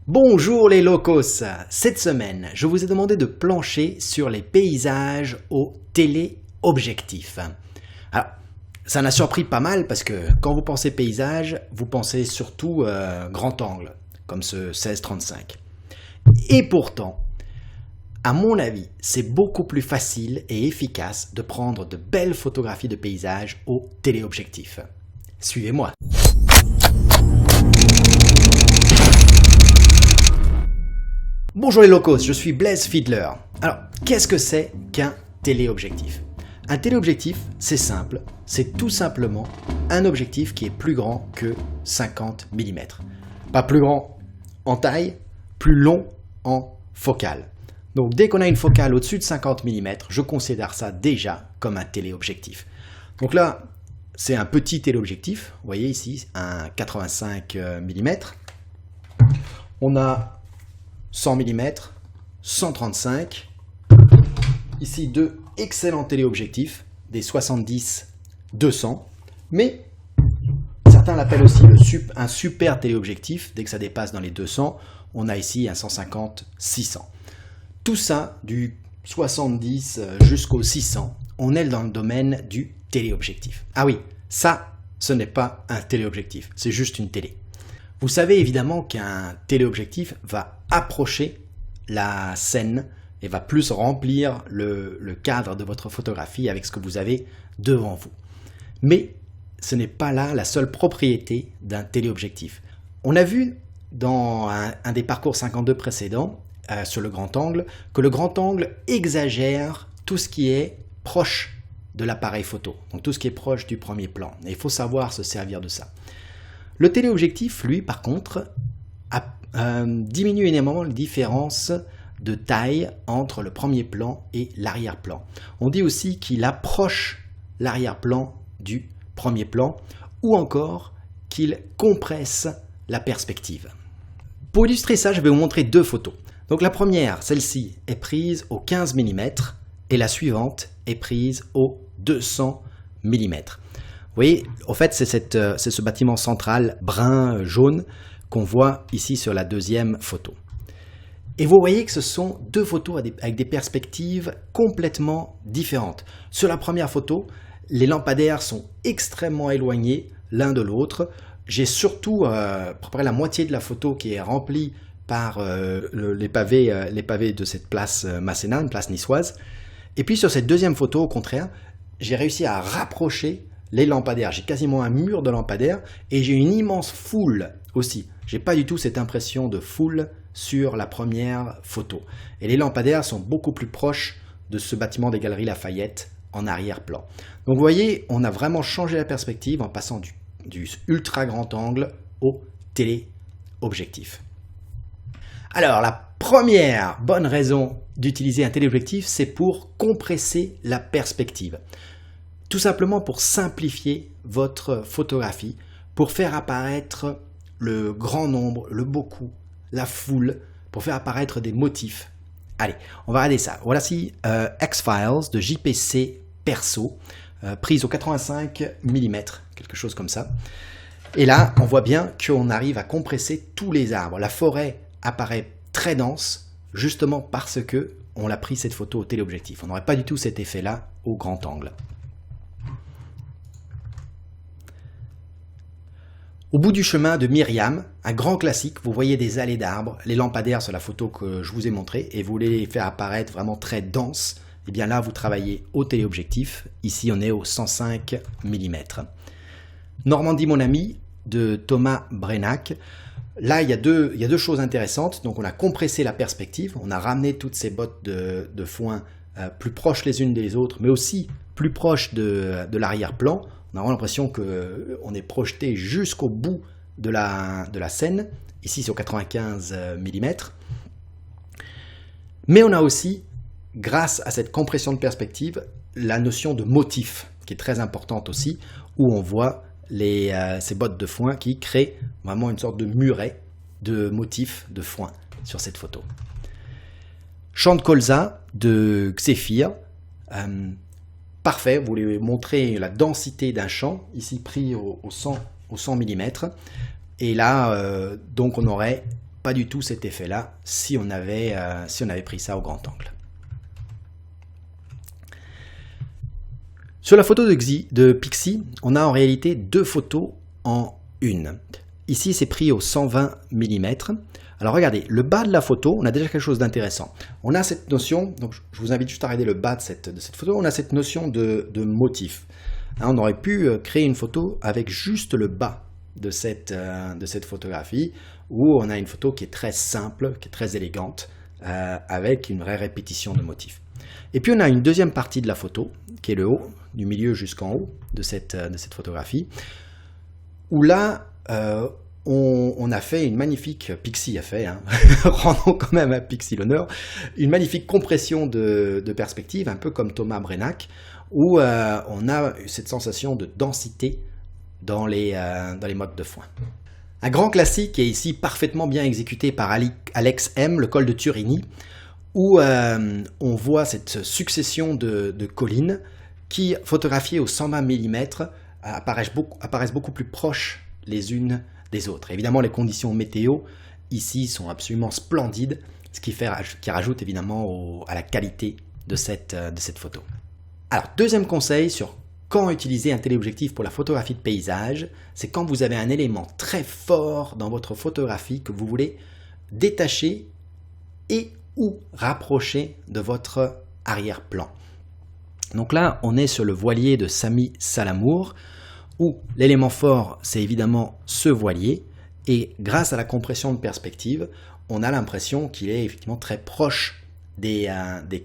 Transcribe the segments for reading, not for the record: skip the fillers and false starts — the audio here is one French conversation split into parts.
Bonjour les locos! Cette semaine, je vous ai demandé de plancher sur les paysages au téléobjectif. Alors, ça m'a surpris pas mal parce que quand vous pensez paysage, vous pensez surtout grand angle, comme ce 16-35. Et pourtant, à mon avis, c'est beaucoup plus facile et efficace de prendre de belles photographies de paysages au téléobjectif. Suivez-moi! Bonjour les locos, je suis Blaise Fiedler. Alors, qu'est-ce que c'est qu'un téléobjectif? Un téléobjectif, c'est simple, c'est tout simplement un objectif qui est plus grand que 50 mm. Pas plus grand en taille, plus long en focale. Donc dès qu'on a une focale au-dessus de 50 mm, je considère ça déjà comme un téléobjectif. Donc là, c'est un petit téléobjectif, vous voyez ici, un 85 mm. On a 100 mm, 135, ici deux excellents téléobjectifs, des 70-200, mais certains l'appellent aussi un super téléobjectif, dès que ça dépasse dans les 200, on a ici un 150-600. Tout ça, du 70 jusqu'au 600, on est dans le domaine du téléobjectif. Ah oui, ça, ce n'est pas un téléobjectif, c'est juste une télé. Vous savez évidemment qu'un téléobjectif va approcher la scène et va plus remplir le cadre de votre photographie avec ce que vous avez devant vous. Mais ce n'est pas là la seule propriété d'un téléobjectif. On a vu dans un des parcours 52 précédents, sur le grand angle, que le grand angle exagère tout ce qui est proche de l'appareil photo, donc tout ce qui est proche du premier plan. Et il faut savoir se servir de ça. Le téléobjectif, lui, par contre, diminue énormément la différence de taille entre le premier plan et l'arrière-plan. On dit aussi qu'il approche l'arrière-plan du premier plan ou encore qu'il compresse la perspective. Pour illustrer ça, je vais vous montrer deux photos. Donc la première, celle-ci, est prise au 15 mm et la suivante est prise au 200 mm. Vous voyez, en fait, c'est ce bâtiment central brun, jaune, qu'on voit ici sur la deuxième photo. Et vous voyez que ce sont deux photos avec des perspectives complètement différentes. Sur la première photo, les lampadaires sont extrêmement éloignés l'un de l'autre. J'ai surtout à peu près la moitié de la photo qui est remplie par les pavés de cette place Masséna, une place niçoise. Et puis sur cette deuxième photo, au contraire, j'ai réussi à rapprocher les lampadaires. J'ai quasiment un mur de lampadaires et j'ai une immense foule aussi. J'ai pas du tout cette impression de foule sur la première photo. Et les lampadaires sont beaucoup plus proches de ce bâtiment des Galeries Lafayette en arrière-plan. Donc vous voyez, on a vraiment changé la perspective en passant du ultra grand angle au téléobjectif. Alors la première bonne raison d'utiliser un téléobjectif, c'est pour compresser la perspective. Tout simplement pour simplifier votre photographie, pour faire apparaître le grand nombre, le beaucoup, la foule, pour faire apparaître des motifs. Allez, on va regarder ça. Voici X-Files de JPC Perso, prise au 85 mm, quelque chose comme ça. Et là, on voit bien qu'on arrive à compresser tous les arbres. La forêt apparaît très dense, justement parce que on a pris cette photo au téléobjectif. On n'aurait pas du tout cet effet-là au grand angle. Au bout du chemin de Myriam, un grand classique, vous voyez des allées d'arbres, les lampadaires sur la photo que je vous ai montrée, et vous voulez les faire apparaître vraiment très denses, et bien là vous travaillez au téléobjectif, ici on est au 105 mm. Normandie mon ami, de Thomas Brenac, là il y a deux choses intéressantes, donc on a compressé la perspective, on a ramené toutes ces bottes de foin plus proches les unes des autres, mais aussi plus proches de l'arrière-plan. On a vraiment l'impression qu'on est projeté jusqu'au bout de la scène. Ici, c'est au 95 mm. Mais on a aussi, grâce à cette compression de perspective, la notion de motif, qui est très importante aussi, où on voit ces bottes de foin qui créent vraiment une sorte de muret de motifs de foin sur cette photo. Champ de colza de Xéphir. Parfait, vous voulez montrer la densité d'un champ, ici pris au 100 mm. Et là, donc on aurait pas du tout cet effet-là si on avait pris ça au grand angle. Sur la photo de Pixie, on a en réalité deux photos en une. Ici, c'est pris au 120 mm. Alors regardez, le bas de la photo, on a déjà quelque chose d'intéressant. On a cette notion, donc je vous invite juste à regarder le bas de cette photo, on a cette notion de motif. Hein, on aurait pu créer une photo avec juste le bas de cette photographie, où on a une photo qui est très simple, qui est très élégante, avec une vraie répétition de motifs. Et puis on a une deuxième partie de la photo, qui est le haut, du milieu jusqu'en haut de cette photographie, où là, on a fait une magnifique, Pixie a fait, hein, rendons quand même à Pixie l'honneur, une magnifique compression de perspective, un peu comme Thomas Brennack, où on a cette sensation de densité dans les modes de foin. Un grand classique est ici parfaitement bien exécuté par Alex M, le col de Turini, où on voit cette succession de collines qui, photographiées au 120 mm, apparaissent beaucoup plus proches les unes des autres. Évidemment, les conditions météo ici sont absolument splendides, ce qui rajoute évidemment à la qualité de cette photo. Alors, deuxième conseil sur quand utiliser un téléobjectif pour la photographie de paysage, c'est quand vous avez un élément très fort dans votre photographie que vous voulez détacher et ou rapprocher de votre arrière-plan. Donc là, on est sur le voilier de Sami Salamour, où l'élément fort, c'est évidemment ce voilier, et grâce à la compression de perspective, on a l'impression qu'il est effectivement très proche des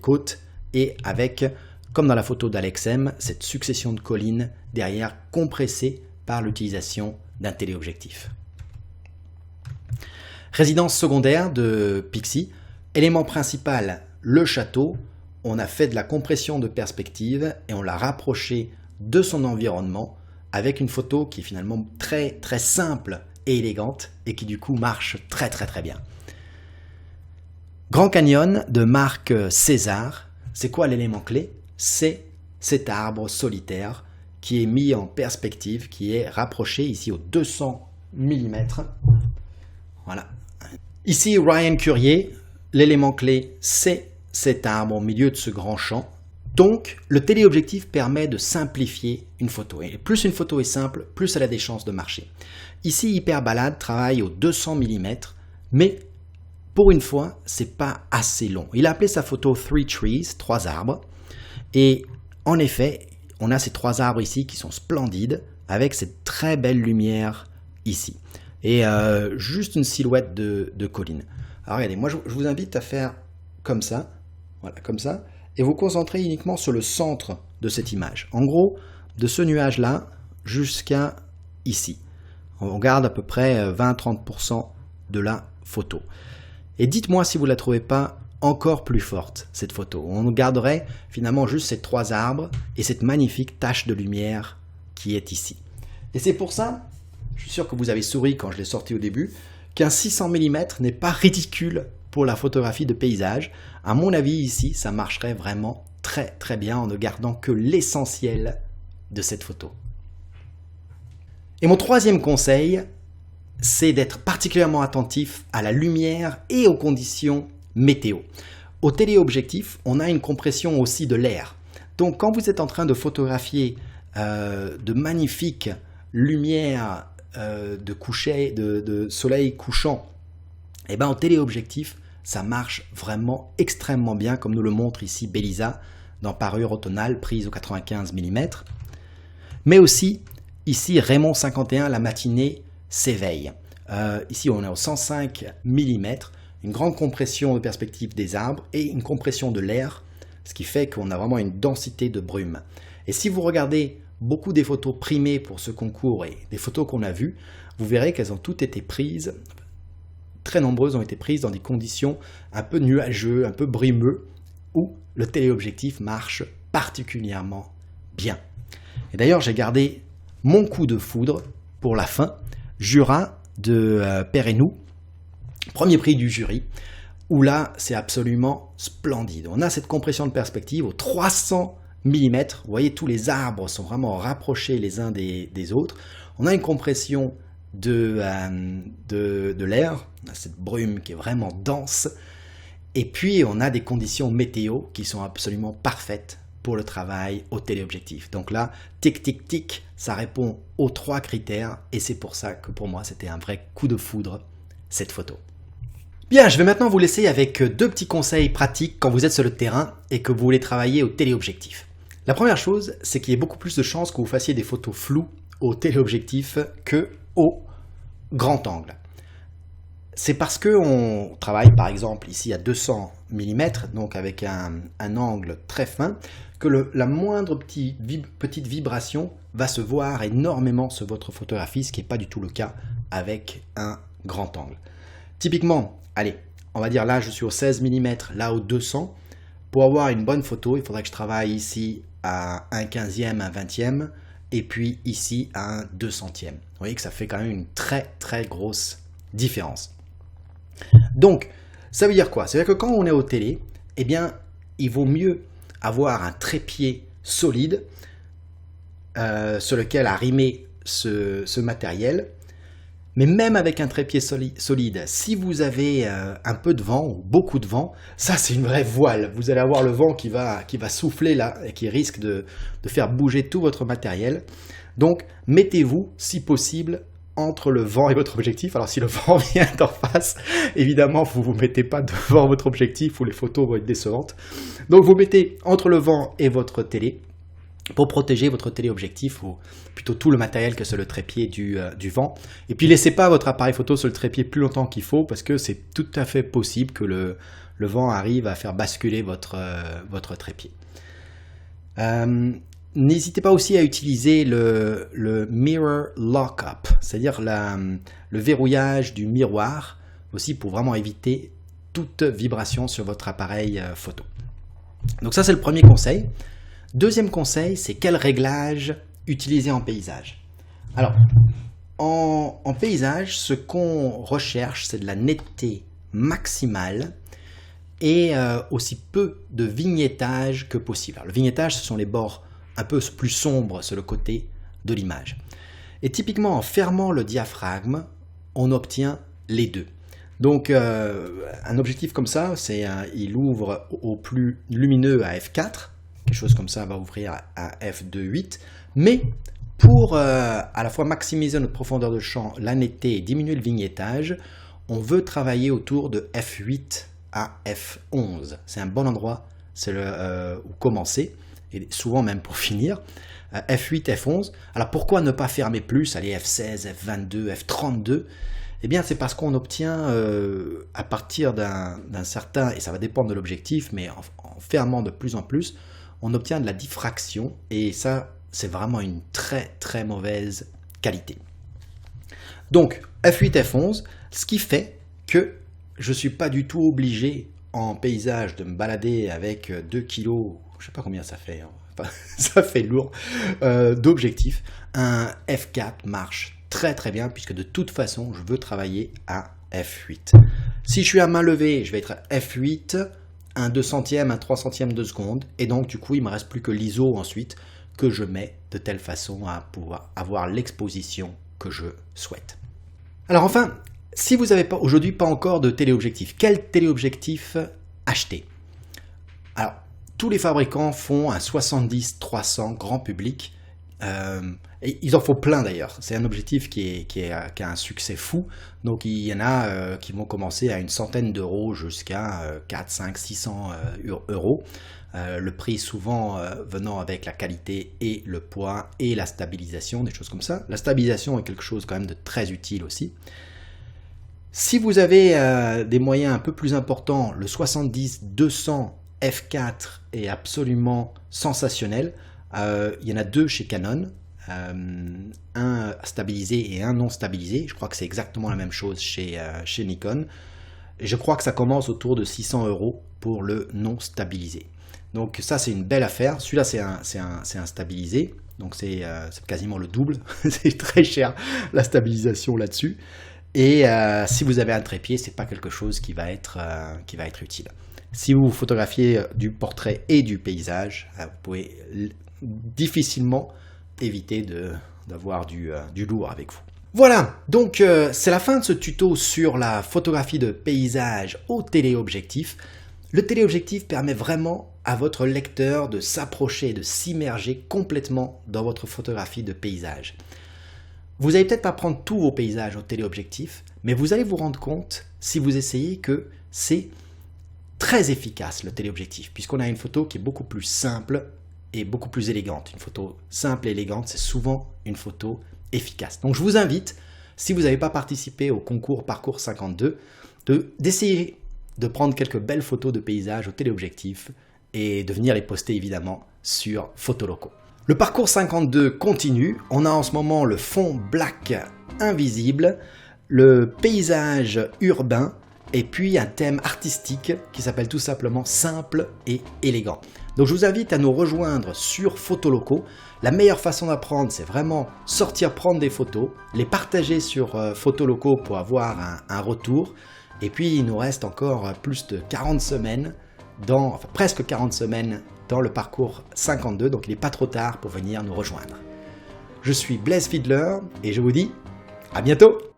côtes, et avec, comme dans la photo d'Alex M, cette succession de collines derrière compressée par l'utilisation d'un téléobjectif. Résidence secondaire de Pixie, élément principal, le château. On a fait de la compression de perspective et on l'a rapproché de son environnement avec une photo qui est finalement très très simple et élégante et qui du coup marche très très très bien. Grand Canyon de Marc César, c'est quoi l'élément clé? C'est cet arbre solitaire qui est mis en perspective, qui est rapproché ici au 200 mm. Voilà. Ici Ryan Curier, l'élément clé c'est cet arbre au milieu de ce grand champ. Donc, le téléobjectif permet de simplifier une photo. Et plus une photo est simple, plus elle a des chances de marcher. Ici, Hyperbalade travaille au 200 mm, mais pour une fois, c'est pas assez long. Il a appelé sa photo Three Trees, 3 arbres. Et en effet, on a ces 3 arbres ici qui sont splendides, avec cette très belle lumière ici. Et juste une silhouette de colline. Alors regardez, moi je vous invite à faire comme ça. Voilà, comme ça, et vous concentrez uniquement sur le centre de cette image. En gros, de ce nuage-là jusqu'à ici. On garde à peu près 20-30% de la photo. Et dites-moi si vous ne la trouvez pas encore plus forte, cette photo. On garderait finalement juste ces 3 arbres et cette magnifique tache de lumière qui est ici. Et c'est pour ça, je suis sûr que vous avez souri quand je l'ai sorti au début, qu'un 600 mm n'est pas ridicule pour la photographie de paysage. À mon avis, ici, ça marcherait vraiment très très bien en ne gardant que l'essentiel de cette photo. Et mon troisième conseil, c'est d'être particulièrement attentif à la lumière et aux conditions météo. Au téléobjectif, on a une compression aussi de l'air. Donc quand vous êtes en train de photographier de magnifiques lumières de coucher, de soleil couchant, et bien en téléobjectif, ça marche vraiment extrêmement bien, comme nous le montre ici Belisa, dans parure automnale prise au 95 mm. Mais aussi, ici Raymond 51, la matinée s'éveille. Ici on est au 105 mm, une grande compression de perspective des arbres et une compression de l'air, ce qui fait qu'on a vraiment une densité de brume. Et si vous regardez beaucoup des photos primées pour ce concours et des photos qu'on a vues, vous verrez qu'elles ont toutes été prises, très nombreuses ont été prises dans des conditions un peu nuageux, un peu brumeux, où le téléobjectif marche particulièrement bien. Et d'ailleurs, j'ai gardé mon coup de foudre pour la fin, Jura de Perrenou, premier prix du jury, où là, c'est absolument splendide. On a cette compression de perspective aux 300 mm, vous voyez, tous les arbres sont vraiment rapprochés les uns des autres. On a une compression de l'air, cette brume qui est vraiment dense. Et puis on a des conditions météo qui sont absolument parfaites pour le travail au téléobjectif. Donc là, tic tic tic, ça répond aux 3 critères et c'est pour ça que pour moi c'était un vrai coup de foudre cette photo. Bien, je vais maintenant vous laisser avec 2 petits conseils pratiques quand vous êtes sur le terrain et que vous voulez travailler au téléobjectif. La première chose, c'est qu'il y a beaucoup plus de chances que vous fassiez des photos floues au téléobjectif que au grand angle. C'est parce qu'on travaille par exemple ici à 200 mm, donc avec un angle très fin, que la moindre petite vibration va se voir énormément sur votre photographie, ce qui n'est pas du tout le cas avec un grand angle. Typiquement, allez, on va dire là je suis au 16 mm, là au 200. Pour avoir une bonne photo, il faudrait que je travaille ici à un 15e, un 20e, et puis ici à un 200e. Vous voyez que ça fait quand même une très très grosse différence. Donc, ça veut dire quoi? Ça veut dire que quand on est au télé, eh bien, il vaut mieux avoir un trépied solide sur lequel arrimer ce matériel. Mais même avec un trépied solide, si vous avez un peu de vent ou beaucoup de vent, ça c'est une vraie voile. Vous allez avoir le vent qui va souffler là et qui risque de faire bouger tout votre matériel. Donc, mettez-vous, si possible, entre le vent et votre objectif. Alors si le vent vient d'en face, évidemment vous ne vous mettez pas devant votre objectif ou les photos vont être décevantes. Donc vous mettez entre le vent et votre télé pour protéger votre téléobjectif ou plutôt tout le matériel que sur le trépied du vent. Et puis laissez pas votre appareil photo sur le trépied plus longtemps qu'il faut parce que c'est tout à fait possible que le vent arrive à faire basculer votre trépied. N'hésitez pas aussi à utiliser le mirror lock-up, c'est-à-dire le verrouillage du miroir, aussi pour vraiment éviter toute vibration sur votre appareil photo. Donc ça c'est le premier conseil. Deuxième conseil, c'est quel réglage utiliser en paysage. Alors, en paysage, ce qu'on recherche, c'est de la netteté maximale et aussi peu de vignettage que possible. Alors, le vignettage, ce sont les bords un peu plus sombres sur le côté de l'image. Et typiquement, en fermant le diaphragme, on obtient les deux. Donc, un objectif comme ça, il ouvre au plus lumineux à f4, quelque chose comme ça va ouvrir à f2.8, mais pour à la fois maximiser notre profondeur de champ, la netteté et diminuer le vignettage, on veut travailler autour de f8 à f11. C'est un bon endroit où commencer, et souvent même pour finir. F8, F11. Alors pourquoi ne pas fermer plus, allez F16, F22, F32? Eh bien c'est parce qu'on obtient à partir d'un certain, et ça va dépendre de l'objectif, mais en fermant de plus en plus, on obtient de la diffraction, et ça c'est vraiment une très très mauvaise qualité. Donc F8, F11, ce qui fait que je ne suis pas du tout obligé en paysage de me balader avec 2 kilos, je ne sais pas combien ça fait, hein. Enfin, ça fait lourd, d'objectifs. Un F4 marche très très bien puisque de toute façon je veux travailler à F8. Si je suis à main levée, je vais être à F8, un 200e, un 300e de seconde, et donc du coup il ne me reste plus que l'ISO ensuite que je mets de telle façon à pouvoir avoir l'exposition que je souhaite. Alors enfin, si vous n'avez aujourd'hui pas encore de téléobjectif, quel téléobjectif acheter? Alors, tous les fabricants font un 70-300 grand public, et il en faut plein d'ailleurs. C'est un objectif qui a un succès fou, donc il y en a qui vont commencer à une centaine d'euros jusqu'à 4, 5, 600 euros. Le prix souvent venant avec la qualité et le poids et la stabilisation, des choses comme ça. La stabilisation est quelque chose quand même de très utile aussi. Si vous avez des moyens un peu plus importants, le 70-200 F4 est absolument sensationnel. Il y en a 2 chez Canon, un stabilisé et un non stabilisé. Je crois que c'est exactement la même chose chez Nikon. Je crois que ça commence autour de 600 euros pour le non stabilisé. Donc ça c'est une belle affaire. Celui-là c'est un stabilisé, donc c'est quasiment le double. C'est très cher la stabilisation là-dessus. Et si vous avez un trépied, c'est pas quelque chose qui va être utile. Si vous photographiez du portrait et du paysage, vous pouvez difficilement éviter d'avoir du lourd avec vous. Voilà, donc c'est la fin de ce tuto sur la photographie de paysage au téléobjectif. Le téléobjectif permet vraiment à votre lecteur de s'approcher, de s'immerger complètement dans votre photographie de paysage. Vous n'allez peut-être pas prendre tous vos paysages au téléobjectif, mais vous allez vous rendre compte, si vous essayez, que c'est très efficace le téléobjectif, puisqu'on a une photo qui est beaucoup plus simple et beaucoup plus élégante. Une photo simple et élégante, c'est souvent une photo efficace. Donc je vous invite, si vous n'avez pas participé au concours Parcours 52, d'essayer de prendre quelques belles photos de paysages au téléobjectif et de venir les poster évidemment sur Photoloco. Le Parcours 52 continue, on a en ce moment le fond black invisible, le paysage urbain et puis un thème artistique qui s'appelle tout simplement simple et élégant. Donc je vous invite à nous rejoindre sur Photoloco. La meilleure façon d'apprendre, c'est vraiment sortir prendre des photos, les partager sur Photoloco pour avoir un retour. Et puis il nous reste encore plus de 40 semaines, presque 40 semaines dans le parcours 52, donc il n'est pas trop tard pour venir nous rejoindre. Je suis Blaise Fiedler et je vous dis à bientôt!